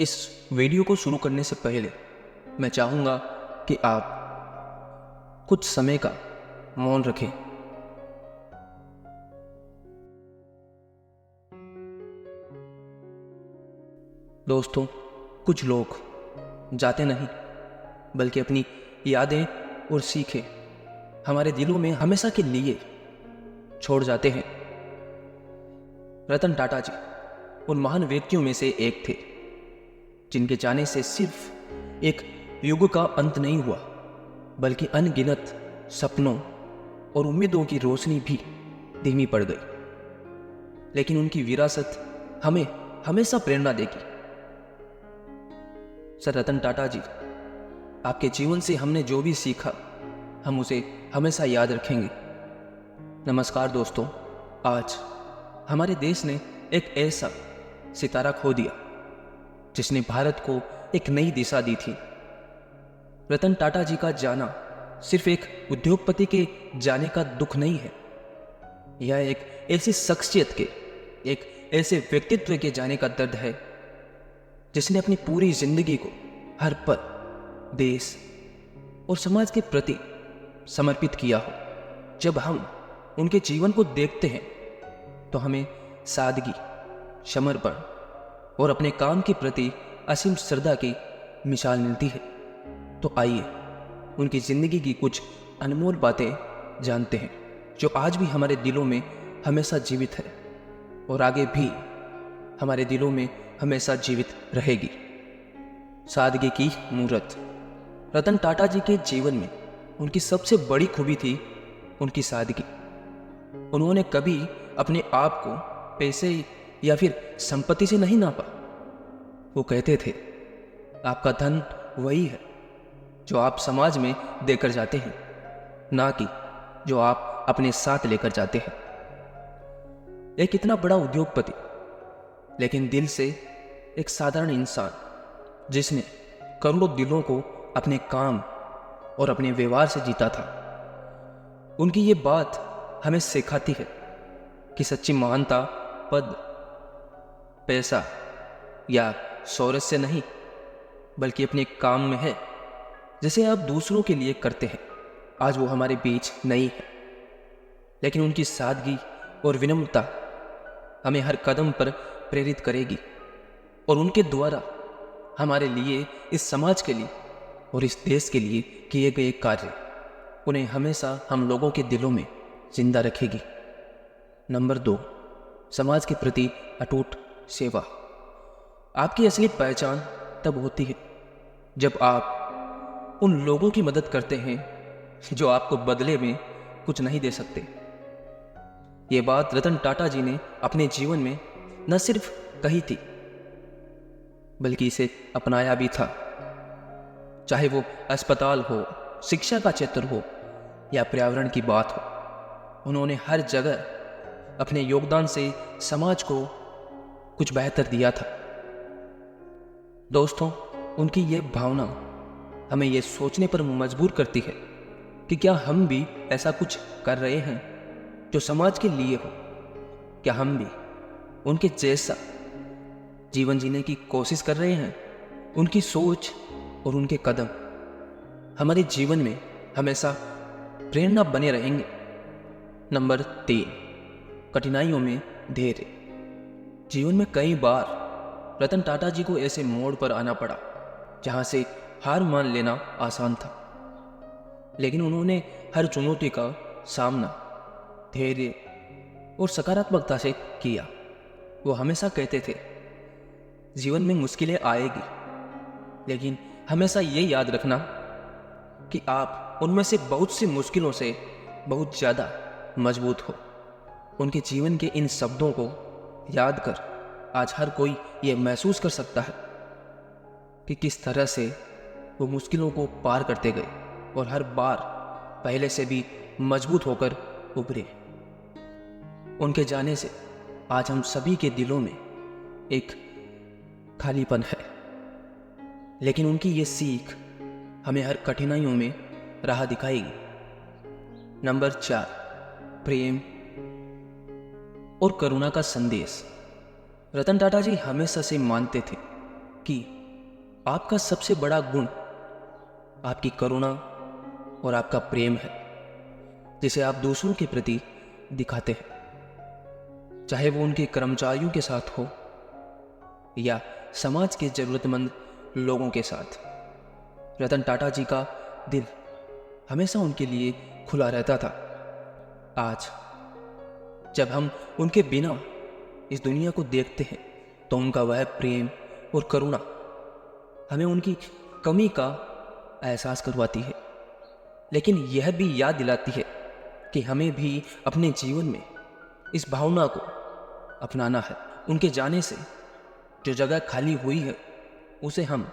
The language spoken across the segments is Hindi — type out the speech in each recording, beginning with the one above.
इस वीडियो को शुरू करने से पहले मैं चाहूँगा कि आप कुछ समय का मौन रखें। दोस्तों, कुछ लोग जाते नहीं बल्कि अपनी यादें और सीखें हमारे दिलों में हमेशा के लिए छोड़ जाते हैं। रतन टाटा जी उन महान व्यक्तियों में से एक थे जिनके जाने से सिर्फ एक युग का अंत नहीं हुआ बल्कि अनगिनत सपनों और उम्मीदों की रोशनी भी धीमी पड़ गई। लेकिन उनकी विरासत हमें हमेशा प्रेरणा देगी। सर रतन टाटा जी, आपके जीवन से हमने जो भी सीखा हम उसे हमेशा याद रखेंगे। नमस्कार दोस्तों, आज हमारे देश ने एक ऐसा सितारा खो दिया जिसने भारत को एक नई दिशा दी थी। रतन टाटा जी का जाना सिर्फ एक उद्योगपति के जाने का दुख नहीं है, यह एक ऐसी शख्सियत के, एक ऐसे व्यक्तित्व के जाने का दर्द है जिसने अपनी पूरी जिंदगी को हर पल देश और समाज के प्रति समर्पित किया हो। जब हम उनके जीवन को देखते हैं तो हमें सादगी, समर्पण और अपने काम के प्रति असीम श्रद्धा की मिसाल मिलती है। तो आइए उनकी जिंदगी की कुछ अनमोल बातें जानते हैं जो आज भी हमारे दिलों में हमेशा जीवित है और आगे भी हमारे दिलों में हमेशा जीवित रहेगी। सादगी की मूरत। रतन टाटा जी के जीवन में उनकी सबसे बड़ी खूबी थी उनकी सादगी। उन्होंने कभी अपने आप को पैसे या फिर संपत्ति से नहीं नापा। वो कहते थे, आपका धन वही है जो आप समाज में देकर जाते हैं, ना कि जो आप अपने साथ लेकर जाते हैं। एक इतना बड़ा उद्योगपति लेकिन दिल से एक साधारण इंसान जिसने करोड़ों दिलों को अपने काम और अपने व्यवहार से जीता था। उनकी ये बात हमें सिखाती है कि सच्ची महानता पद, पैसा या शौहरत से नहीं बल्कि अपने काम में है, जैसे आप दूसरों के लिए करते हैं। आज वो हमारे बीच नहीं है, लेकिन उनकी सादगी और विनम्रता हमें हर कदम पर प्रेरित करेगी और उनके द्वारा हमारे लिए, इस समाज के लिए और इस देश के लिए किए गए कार्य उन्हें हमेशा हम लोगों के दिलों में जिंदा रखेगी। नंबर 2, समाज के प्रति अटूट सेवा। आपकी असली पहचान तब होती है जब आप उन लोगों की मदद करते हैं जो आपको बदले में कुछ नहीं दे सकते। ये बात रतन टाटा जी ने अपने जीवन में न सिर्फ कही थी बल्कि इसे अपनाया भी था। चाहे वो अस्पताल हो, शिक्षा का क्षेत्र हो या पर्यावरण की बात हो, उन्होंने हर जगह अपने योगदान से समाज को कुछ बेहतर दिया था। दोस्तों, उनकी ये भावना हमें ये सोचने पर मजबूर करती है कि क्या हम भी ऐसा कुछ कर रहे हैं जो समाज के लिए हो। क्या हम भी उनके जैसा जीवन जीने की कोशिश कर रहे हैं। उनकी सोच और उनके कदम हमारे जीवन में हमेशा प्रेरणा बने रहेंगे। नंबर 3, कठिनाइयों में धैर्य। जीवन में कई बार रतन टाटा जी को ऐसे मोड़ पर आना पड़ा जहां से हार मान लेना आसान था, लेकिन उन्होंने हर चुनौती का सामना धैर्य और सकारात्मकता से किया। वो हमेशा कहते थे, जीवन में मुश्किलें आएगी, लेकिन हमेशा ये याद रखना कि आप उनमें से बहुत सी मुश्किलों से बहुत ज़्यादा मजबूत हो। उनके जीवन के इन शब्दों को याद कर आज हर कोई ये महसूस कर सकता है कि किस तरह से वो मुश्किलों को पार करते गए और हर बार पहले से भी मजबूत होकर उभरे। उनके जाने से आज हम सभी के दिलों में एक खालीपन है, लेकिन उनकी ये सीख हमें हर कठिनाइयों में राह दिखाएगी। नंबर 4, प्रेम और करुणा का संदेश। रतन टाटा जी हमेशा से मानते थे कि आपका सबसे बड़ा गुण आपकी करुणा और आपका प्रेम है, जिसे आप दूसरों के प्रति दिखाते हैं, चाहे वो उनके कर्मचारियों के साथ हो या समाज के जरूरतमंद लोगों के साथ। रतन टाटा जी का दिल हमेशा उनके लिए खुला रहता था। आज जब हम उनके बिना इस दुनिया को देखते हैं तो उनका वह प्रेम और करुणा हमें उनकी कमी का एहसास करवाती है, लेकिन यह भी याद दिलाती है कि हमें भी अपने जीवन में इस भावना को अपनाना है। उनके जाने से जो जगह खाली हुई है उसे हम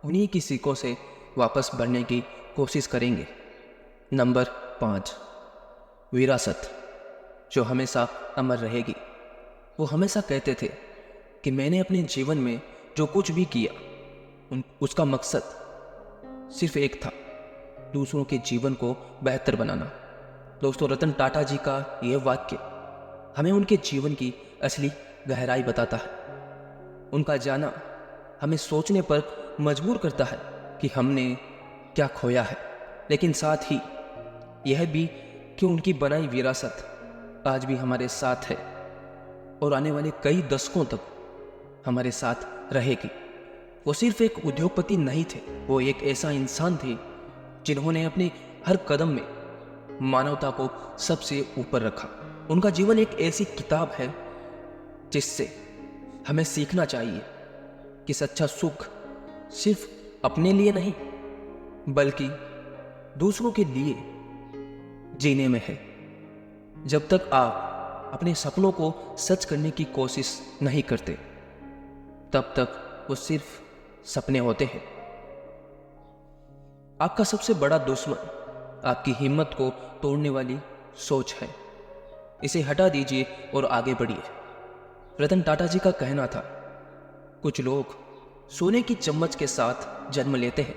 उन्हीं की सीखों से वापस भरने की कोशिश करेंगे। नंबर 5, विरासत जो हमेशा अमर रहेगी। वो हमेशा कहते थे कि मैंने अपने जीवन में जो कुछ भी किया उसका मकसद सिर्फ एक था, दूसरों के जीवन को बेहतर बनाना। दोस्तों, रतन टाटा जी का यह वाक्य हमें उनके जीवन की असली गहराई बताता है। उनका जाना हमें सोचने पर मजबूर करता है कि हमने क्या खोया है, लेकिन साथ ही यह भी कि उनकी बनाई विरासत आज भी हमारे साथ है और आने वाले कई दशकों तक हमारे साथ रहेगी। वो सिर्फ एक उद्योगपति नहीं थे, वो एक ऐसा इंसान थे जिन्होंने अपने हर कदम में मानवता को सबसे ऊपर रखा। उनका जीवन एक ऐसी किताब है जिससे हमें सीखना चाहिए कि सच्चा सुख सिर्फ अपने लिए नहीं बल्कि दूसरों के लिए जीने में है। जब तक आप अपने सपनों को सच करने की कोशिश नहीं करते तब तक वो सिर्फ सपने होते हैं। आपका सबसे बड़ा दुश्मन आपकी हिम्मत को तोड़ने वाली सोच है। इसे हटा दीजिए और आगे बढ़िए। रतन टाटा जी का कहना था, कुछ लोग सोने की चम्मच के साथ जन्म लेते हैं,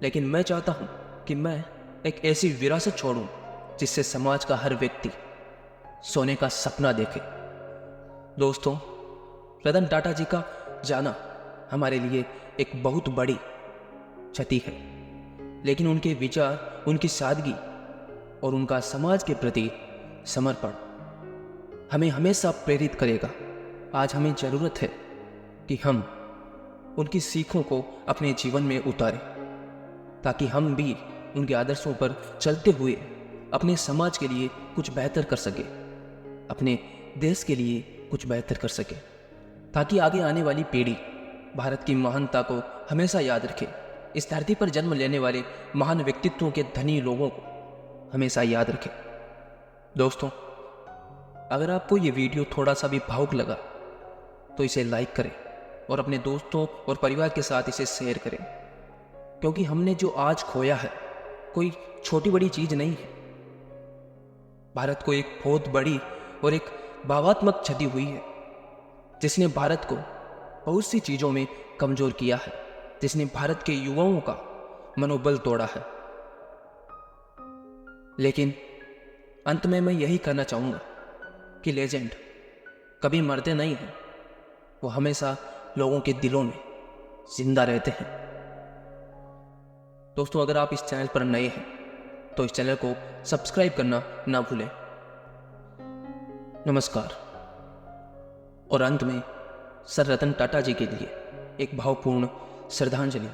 लेकिन मैं चाहता हूं कि मैं एक ऐसी विरासत छोड़ूं जिससे समाज का हर व्यक्ति सोने का सपना देखे। दोस्तों, रतन टाटा जी का जाना हमारे लिए एक बहुत बड़ी क्षति है, लेकिन उनके विचार, उनकी सादगी और उनका समाज के प्रति समर्पण हमें हमेशा प्रेरित करेगा। आज हमें जरूरत है कि हम उनकी सीखों को अपने जीवन में उतारें ताकि हम भी उनके आदर्शों पर चलते हुए अपने समाज के लिए कुछ बेहतर कर सके, अपने देश के लिए कुछ बेहतर कर सके, ताकि आगे आने वाली पीढ़ी भारत की महानता को हमेशा याद रखे। इस धरती पर जन्म लेने वाले महान व्यक्तित्वों के धनी लोगों को हमेशा याद रखे। दोस्तों, अगर आपको ये वीडियो थोड़ा सा भी भावुक लगा तो इसे लाइक करें और अपने दोस्तों और परिवार के साथ इसे शेयर करें, क्योंकि हमने जो आज खोया है कोई छोटी बड़ी चीज नहीं है। भारत को एक बहुत बड़ी और एक भावात्मक क्षति हुई है जिसने भारत को बहुत सी चीजों में कमजोर किया है, जिसने भारत के युवाओं का मनोबल तोड़ा है। लेकिन अंत में मैं यही कहना चाहूंगा कि लेजेंड कभी मरते नहीं हैं, वो हमेशा लोगों के दिलों में जिंदा रहते हैं। दोस्तों, अगर आप इस चैनल पर नए हैं तो इस चैनल को सब्सक्राइब करना ना भूलें। नमस्कार। और अंत में सर रतन टाटा जी के लिए एक भावपूर्ण श्रद्धांजलि।